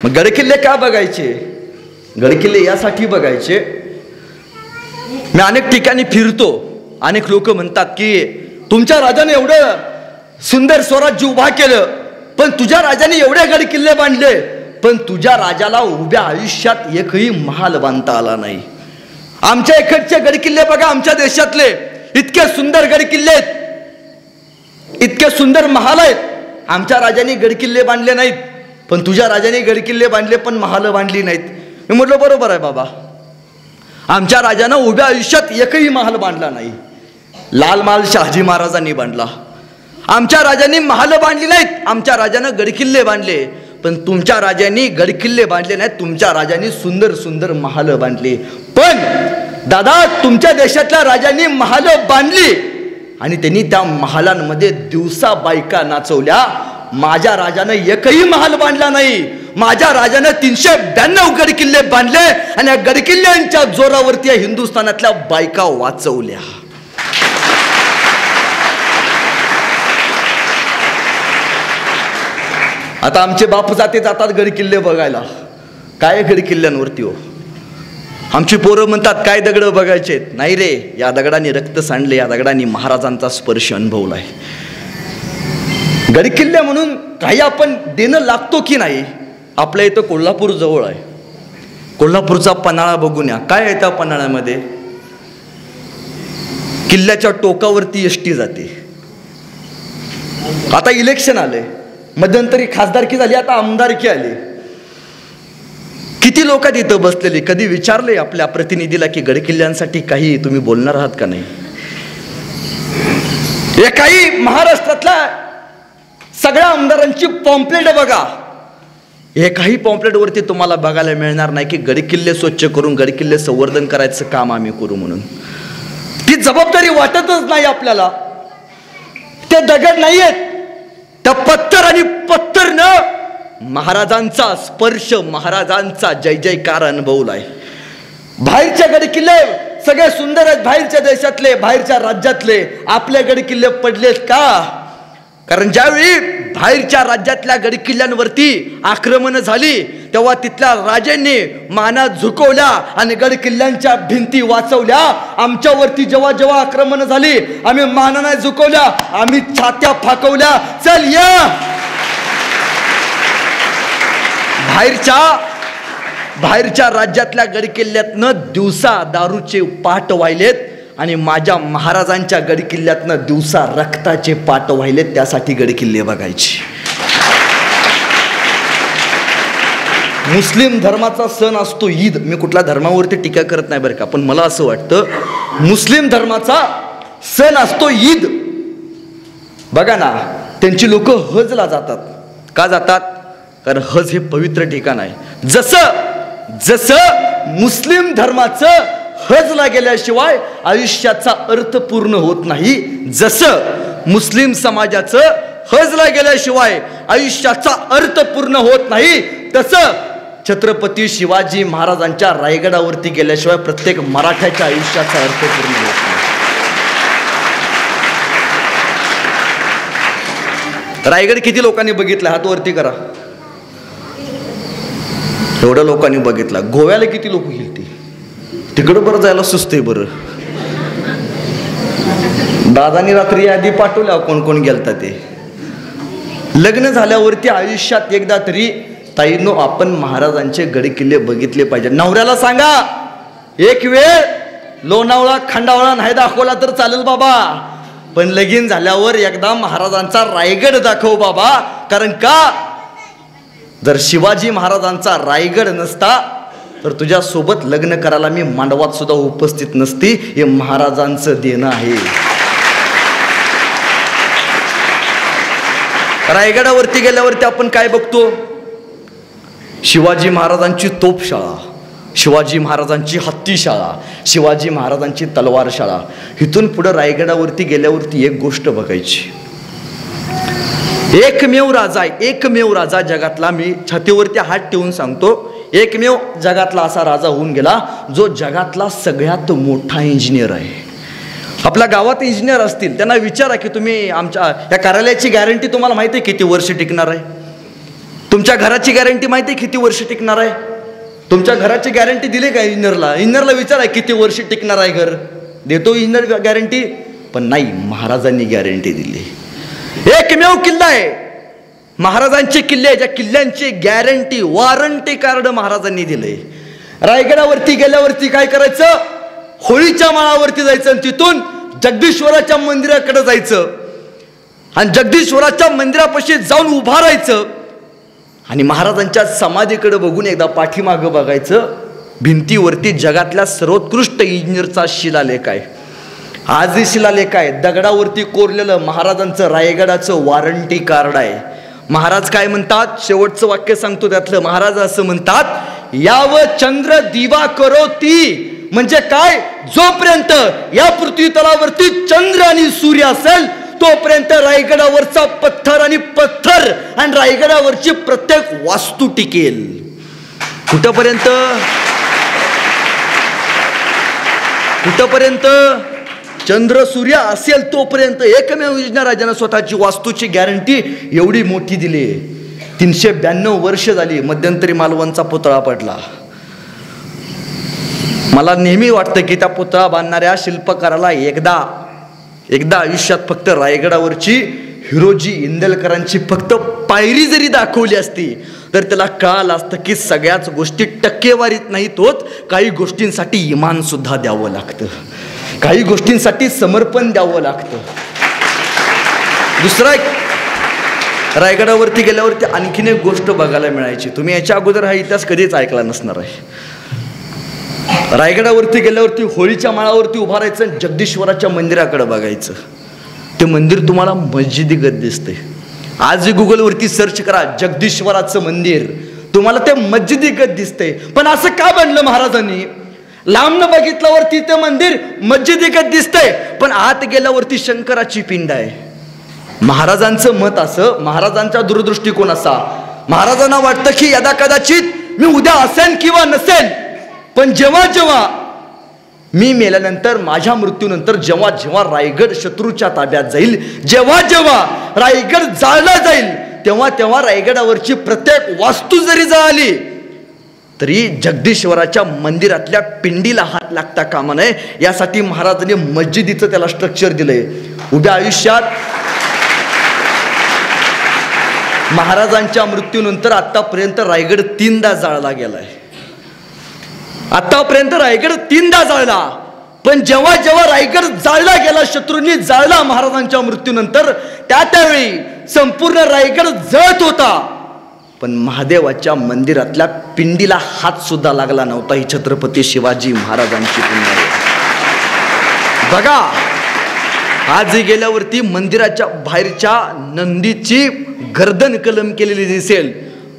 मग गडकिल्ले का बघायचे? गडकिल्ले यासाठी बघायचे, मी अनेक ठिकाणी फिरतो, अनेक लोक म्हणतात की तुमच्या राजाने एवढं सुंदर स्वराज्य उभा केलं, पण तुझ्या राजाने एवढे गडकिल्ले बांधले, पण तुझ्या राजाला उभ्या आयुष्यात एकही महाल बांधता आला नाही. आमच्या इकडचे गडकिल्ले बघा, आमच्या देशातले इतके सुंदर गडकिल्ले आहेत, इतके सुंदर महाल आहेत. आमच्या राजाने गडकिल्ले बांधले नाहीत, पण तुझ्या राजाने गडकिल्ले बांधले पण महाल बांधली नाहीत. मी म्हटलं बरोबर आहे बाबा, आमच्या राजानं उभ्या आयुष्यात एकही महाल बांधला नाही. लाल महाल शहाजी महाराजांनी बांधला. आमच्या राजांनी महाल बांधली नाहीत, आमच्या राजानं गडकिल्ले बांधले. पण तुमच्या राजांनी गडकिल्ले बांधले नाहीत, तुमच्या राजांनी सुंदर सुंदर महाल बांधली. पण दादा, तुमच्या देशातल्या राजांनी महाल बांधली आणि त्यांनी त्या महालांमध्ये दिवसा बायका नाचवल्या. माझ्या राजानं एकही महाल बांधला नाही. माझ्या राजानं 392 गडकिल्ले बांधले आणि या गडकिल्ल्यांच्या जोरावरती हिंदुस्थानातल्या बायका वाचवल्या. आता आमचे बाप जाते जातात गडकिल्ले बघायला. काय गडकिल्ल्यांवरती हो? आमची पोरं म्हणतात काय दगड बघायचे? नाही रे, या दगडांनी रक्त सांडले, या दगडांनी महाराजांचा स्पर्श अनुभवलाय. गडकिल्ले म्हणून काही आपण देणं लागतो की नाही? आपल्या इथं कोल्हापूर जवळ आहे, कोल्हापूरचा पन्हाळा बघून या. काय आहे त्या पन्हाळ्यामध्ये? किल्ल्याच्या टोकावरती एसटी जाते. आता इलेक्शन आले, मध्यंतरी खासदारकी झाली, आता आमदारकी आली. किती लोक तिथं बसलेली? कधी विचारले आपल्या प्रतिनिधीला की गडकिल्ल्यांसाठी काही तुम्ही बोलणार आहात का नाही? एकाही महाराष्ट्रातल्या सगळ्या आमदारांची पॉम्पलेट बघा, एकाही पॉम्पलेटवरती तुम्हाला बघायला मिळणार नाही की गडकिल्ले स्वच्छ करून गडकिल्ले संवर्धन करायचं काम आम्ही करू म्हणून. ती जबाबदारी वाटतच नाही आपल्याला. ते दगड नाही आहेत, त्या पत्थर आणि पत्थरनं महाराजांचा स्पर्श, महाराजांचा जय जयकार अनुभवलाय. बाहेरचे गडकिल्ले सगळे सुंदर आहेत, बाहेरच्या देशातले, बाहेरच्या राज्यातले. आपले गडकिल्ले पडलेत का? कारण ज्यावेळी बाहेरच्या राज्यातल्या गडकिल्ल्यांवरती आक्रमण झाली तेव्हा तिथल्या राजांनी माना झुकवल्या आणि गडकिल्ल्यांच्या भिंती वाचवल्या. आमच्यावरती जेव्हा जेव्हा आक्रमण झाली आम्ही माना नाही झुकवल्या, आम्ही छात्या फाकवल्या. चल या, बाहेरच्या राज्यातल्या गडकिल्ल्यातनं दिवसा दारूचे पाट वाहिलेत आणि माझ्या महाराजांच्या गडकिल्ल्यातनं दिवसा रक्ताचे पाट वाहिलेत. त्यासाठी गडकिल्ले बघायचे. मुस्लिम धर्माचा सण असतो ईद. मी कुठल्या धर्मावरती टीका करत नाही बरं का, पण मला असं वाटतं मुस्लिम धर्माचा सण असतो ईद. बघा ना, त्यांची लोक हजला जातात. का जातात? कारण हज हे पवित्र ठिकाण आहे. जसं मुस्लिम धर्माचं हजला गेल्याशिवाय आयुष्याचा अर्थ पूर्ण होत नाही, जसं मुस्लिम समाजाचं हजला गेल्याशिवाय आयुष्याचा अर्थ पूर्ण होत नाही, तसं छत्रपती शिवाजी महाराजांच्या रायगडावरती गेल्याशिवाय प्रत्येक मराठ्याच्या आयुष्याचा अर्थ पूर्ण होत नाही. रायगड किती लोकांनी बघितला? हात वरती करा. एवढ्या लोकांनी बघितला. गोव्याला किती लोक गेलती? तिकडं बरं जायला सुचते बरं. दादानी रात्री यादी पाठवल्या कोण कोण गेलता ते. लग्न झाल्यावरती आयुष्यात एकदा तरी ताईनो आपण महाराजांचे गडकिल्ले बघितले पाहिजे. नवऱ्याला सांगा, एक वेळ लोणावळा खंडावळा नाही दाखवला तर चालेल बाबा, पण लगीन झाल्यावर एकदा महाराजांचा रायगड दाखव बाबा. कारण का, जर शिवाजी महाराजांचा रायगड नसता तर तुझ्या सोबत लग्न करायला मी मांडवात सुद्धा उपस्थित नसती. हे महाराजांचं देणं आहे. रायगडावरती गेल्यावरती आपण काय बघतो? शिवाजी महाराजांची तोफशाळा, शिवाजी महाराजांची हत्तीशाळा, शिवाजी महाराजांची तलवारशाळा. इथून पुढे रायगडावरती गेल्यावरती एक गोष्ट बघायची. एकमेव राजा आहे, एकमेव राजा जगातला. मी छातीवरती हात ठेवून सांगतो, एकमेव जगातला असा राजा होऊन गेला जो जगातला सगळ्यात मोठा इंजिनियर आहे. आपल्या गावात इंजिनियर असतील, त्यांना विचारा की तुम्ही आमच्या या कार्यालयाची गॅरंटी तुम्हाला माहिती आहे किती वर्ष टिकणार आहे? तुमच्या घराची गॅरंटी माहिती आहे किती वर्ष टिकणार आहे? तुमच्या घराची गॅरंटी दिली का इंजिनियरला? इंजिनियरला विचारा किती वर्ष टिकणार आहे घर, देतो इंजिनियर गॅरंटी? पण नाही, महाराजांनी गॅरंटी दिली. एकमेव किल्ला आहे महाराजांचे किल्ले, ज्या किल्ल्यांची गॅरंटी, वॉरंटी कार्ड महाराजांनी दिले. रायगडावरती गेल्यावरती काय करायचं? होळीच्या माळावरती जायचं आणि तिथून जगदीश्वराच्या मंदिराकडे जायचं आणि जगदीश्वराच्या मंदिरापाशी जाऊन उभा राहायचं आणि महाराजांच्या समाधीकडे बघून एकदा पाठीमागं बघायचं. भिंतीवरती जगातल्या सर्वोत्कृष्ट इंजिनियरचा शिलालेख आहे. आजही शिलालेख आहे, दगडावरती कोरलेलं महाराजांचं रायगडाचं वॉरंटी कार्ड आहे. महाराज काय म्हणतात? शेवटचं वाक्य सांगतो त्यातलं. महाराज असं म्हणतात, याव चंद्र दिवा करोती, म्हणजे काय? जोपर्यंत या पृथ्वी तलावरती चंद्र आणि सूर्य असेल तोपर्यंत रायगडावरचा पत्थर आणि पत्थर आणि रायगडावरची प्रत्येक वास्तू टिकेल. कुठपर्यंत? कुठपर्यंत? चंद्र सूर्य असेल तोपर्यंत. एकमेव विजयराजानं स्वतःची वास्तूची गॅरंटी एवढी मोठी दिली. 392 वर्ष झाली. मध्यंतरी मालवणचा पुतळा पडला. मला नेहमी वाटतं की त्या पुतळा बांधणाऱ्या शिल्पकाराला एकदा आयुष्यात फक्त रायगडावरची हिरोजी इंदलकरांची फक्त पायरी जरी दाखवली असती तर त्याला कळालं असतं की सगळ्याच गोष्टी टक्केवारीत नाहीत होत. काही गोष्टींसाठी इमान सुद्धा द्यावं लागतं, काही गोष्टींसाठी समर्पण द्यावं लागतं. दुसरा एक, रायगडावरती गेल्यावरती आणखीन एक गोष्ट बघायला मिळायची. तुम्ही याच्या अगोदर हा इतिहास कधीच ऐकला नसणार आहे. रायगडावरती गेल्यावरती होळीच्या माळावरती उभा राहायचं, जगदीश्वराच्या मंदिराकडे बघायचं. ते मंदिर तुम्हाला मस्जिदीगत दिसते. आज गुगलवरती सर्च करा जगदीश्वराचं मंदिर, तुम्हाला ते मस्जिदीगत दिसते. पण असं का बनलं महाराजांनी? लांबनं बघितल्यावरती ते मंदिर मस्जिदीगत दिसतंय, पण आत गेल्यावरती शंकराची पिंड आहे. महाराजांचं मत असं, महाराजांचा दूरदृष्टिकोन असा, महाराजांना वाटतं की यदा कदाचित मी उद्या असेन किंवा नसेन, पण जेव्हा जेव्हा मी मेल्यानंतर, माझ्या मृत्यूनंतर जेव्हा जेव्हा रायगड शत्रूच्या ताब्यात जाईल, जेव्हा जेव्हा रायगड जाळला जाईल, तेव्हा तेव्हा रायगडावरची प्रत्येक वास्तू जरी जळाली तरी जगदीश्वराच्या मंदिरातल्या पिंडीला हात लागता कामा नये, यासाठी महाराजांनी मस्जिदीचं त्याला स्ट्रक्चर दिलंय. उभ्या आयुष्यात महाराजांच्या मृत्यूनंतर आतापर्यंत रायगड 3दा जाळला गेलाय. आतापर्यंत रायगड 3दा जाळला, पण जेव्हा जेव्हा रायगड जाळला गेला, शत्रूंनी जाळला महाराजांच्या मृत्यूनंतर, त्यावेळी संपूर्ण रायगड जळत होता, पण महादेवाच्या मंदिरातल्या पिंडीला हात सुद्धा लागला नव्हता. ही छत्रपती शिवाजी महाराजांची पुण्य आहे. बघा, आज गेल्यावरती मंदिराच्या बाहेरच्या नंदीची गर्दन कलम केलेली दिसेल,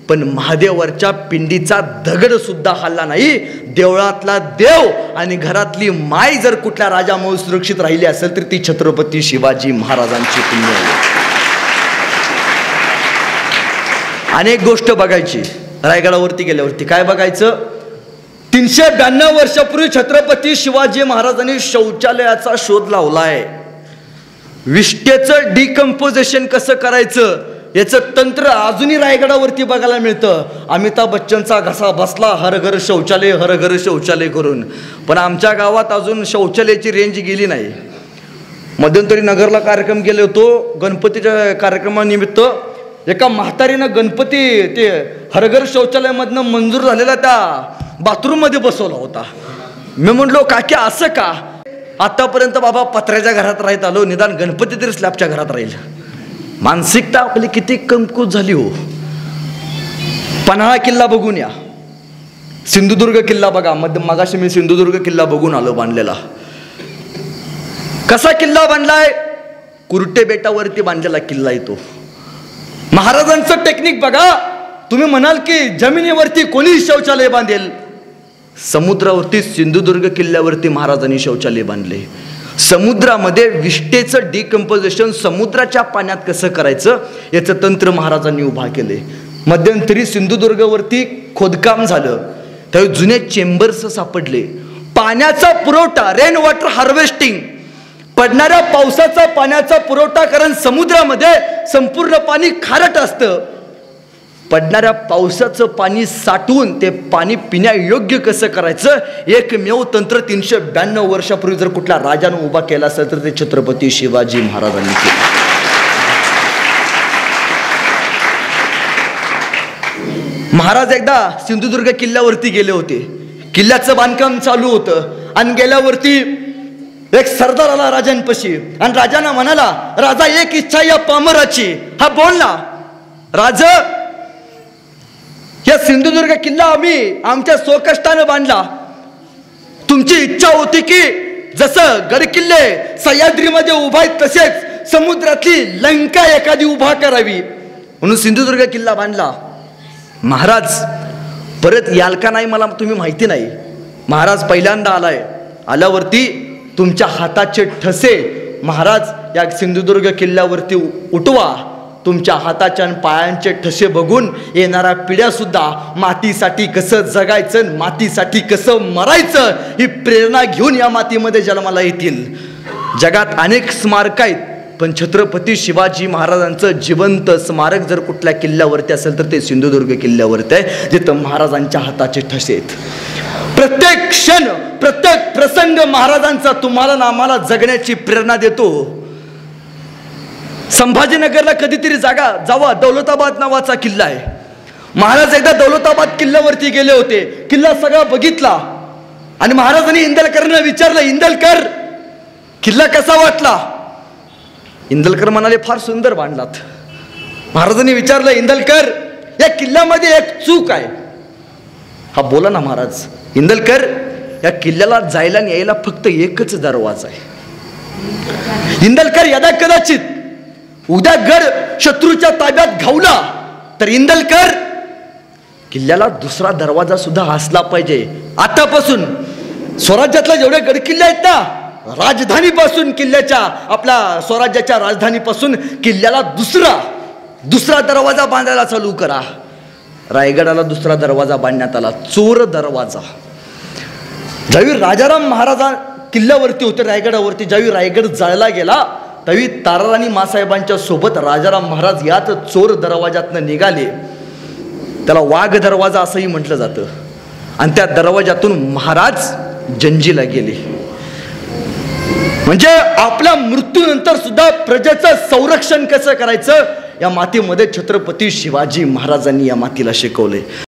पण महादेवाच्या पिंडीचा दगड सुद्धा हल्ला नाही. देवळातला देव आणि घरातली माय जर कुठल्या राजामुळे सुरक्षित राहिली असेल तर ती छत्रपती शिवाजी महाराजांची पुण्य आहे. अनेक गोष्ट बघायची. रायगडावरती गेल्यावरती काय बघायचं? 392 वर्षापूर्वी छत्रपती शिवाजी महाराजांनी शौचालयाचा शोध लावलाय. विष्टेचं डिकम्पोजिशन कसं करायचं याचं तंत्र अजूनही रायगडावरती बघायला मिळतं. अमिताभ बच्चनचा घसा बसला हर घर शौचालय, हर घर शौचालय करून, पण आमच्या गावात अजून शौचालयाची रेंज गेली नाही. मध्यंतरी नगरला कार्यक्रम गेले होतो. गणपतीच्या कार्यक्रमानिमित्त एका म्हातारीनं गणपती ते हरघर शौचालयामधनं मंजूर झालेला त्या बाथरूममध्ये बसवला होता. मी म्हणलो, काकी असं का? आतापर्यंत बाबा पत्र्याच्या घरात राहत आलो, निदान गणपती तरी स्लॅबच्या घरात राहील. मानसिकता आपली किती कमकुवत झाली हो. पन्हाळा किल्ला बघून या, सिंधुदुर्ग किल्ला बघा. मगाशी मी सिंधुदुर्ग किल्ला बघून आलो बांधलेला. कसा किल्ला बांधलाय? कुर्टे बेटावरती बांधलेला किल्ला येतो. महाराजांचं टेक्निक बघा. तुम्ही म्हणाल की जमिनीवरती कोणी शौचालय बांधेल? समुद्रावरती सिंधुदुर्ग किल्ल्यावरती महाराजांनी शौचालय बांधले. समुद्रामध्ये विष्टेचं डिकम्पोजिशन समुद्राच्या पाण्यात कसं करायचं याचं तंत्र महाराजांनी उभा केले. मध्यंतरी सिंधुदुर्गवरती खोदकाम झालं, त्यावेळी जुने चेंबर्स सापडले. पाण्याचा पुरवठा, रेन वॉटर हार्वेस्टिंग, पडणाऱ्या पावसाचा पाण्याचा पुरवठा, कारण समुद्रामध्ये संपूर्ण पाणी खारट असतं. पडणाऱ्या पावसाचं पाणी साठवून ते पाणी पिण्यायोग्य कसं करायचं, एकमेव तंत्र 392 वर्षापूर्वी जर कुठल्या राजानं उभा केला असेल तर ते छत्रपती शिवाजी महाराजांनी केलं. महाराज एकदा सिंधुदुर्ग किल्ल्यावरती गेले होते. किल्ल्याचं बांधकाम चालू होतं आणि गेल्यावरती एक सरदार आला राजांपाशी आणि राजांना म्हणाला, राजा एक इच्छा या पामराची. हा बोलला, राजा या सिंधुदुर्ग किल्ला आम्ही आमच्या स्वकष्टानं बांधला. तुमची इच्छा होती की जसं गडकिल्ले सह्याद्रीमध्ये उभा आहेत तसेच समुद्रातली लंका एखादी उभा करावी म्हणून सिंधुदुर्ग किल्ला बांधला. महाराज परत याल का नाही मला तुम्ही माहिती नाही. महाराज पहिल्यांदा आलाय, आल्यावरती तुमच्या हाताचे ठसे महाराज या सिंधुदुर्ग किल्ल्यावरती उठवा. तुमच्या हाताच्या आणि पायांचे ठसे बघून येणाऱ्या पिढ्या सुद्धा मातीसाठी कसं जगायचं, मातीसाठी कसं मरायचं ही प्रेरणा घेऊन या मातीमध्ये जन्माला येतील. जगात अनेक स्मारक आहेत, पण छत्रपती शिवाजी महाराजांचं जिवंत स्मारक जर कुठल्या किल्ल्यावरती असेल तर ते सिंधुदुर्ग किल्ल्यावरती आहे, जिथं महाराजांच्या हाताचे ठसे आहेत. प्रत्येक क्षण प्रत्येक प्रसंग महाराजांचा तुम्हाला ना आम्हाला जगण्याची प्रेरणा देतो. संभाजीनगरला कधीतरी जावा, दौलताबाद नावाचा किल्ला आहे. महाराज एकदा दौलताबाद किल्ल्यावरती गेले होते. किल्ला सगळा बघितला आणि महाराजांनी इंदलकरनं विचारलं, इंदलकर किल्ला कसा वाटला? इंदलकर म्हणाले, फार सुंदर बांधलात. महाराजांनी विचारलं, इंदलकर या किल्ल्यामध्ये एक चूक आहे. हा बोला ना महाराज. इंदलकर या किल्ल्याला जायला आणि यायला फक्त एकच दरवाजा आहे. इंदलकर यदा कदाचित उद्या गड शत्रूच्या ताब्यात घावला तर इंदलकर किल्ल्याला दुसरा दरवाजा सुद्धा असला पाहिजे. आतापासून स्वराज्यातला जेवढे गड किल्ले आहेत ना, राजधानीपासून किल्ल्याच्या आपल्या स्वराज्याच्या राजधानीपासून किल्ल्याला दुसरा दरवाजा बांधायला चालू करा. रायगडाला दुसरा दरवाजा बांधण्यात आला, चोर दरवाजा. ज्यावेळी राजाराम महाराजा किल्ल्यावरती होते रायगडावरती, ज्यावेळी रायगड जळला गेला त्यावेळी ताराराणी मासाहेबांच्या सोबत राजाराम महाराज याच चोर दरवाजातनं निघाले. त्याला वाघ दरवाजा असंही म्हटलं जातं. आणि त्या दरवाजातून महाराज जंजीला गेले. म्हणजे आपल्या मृत्यूनंतर सुद्धा प्रजेचं संरक्षण कसं करायचं या मातीमध्ये छत्रपती शिवाजी महाराजांनी या मातीला शिकवले.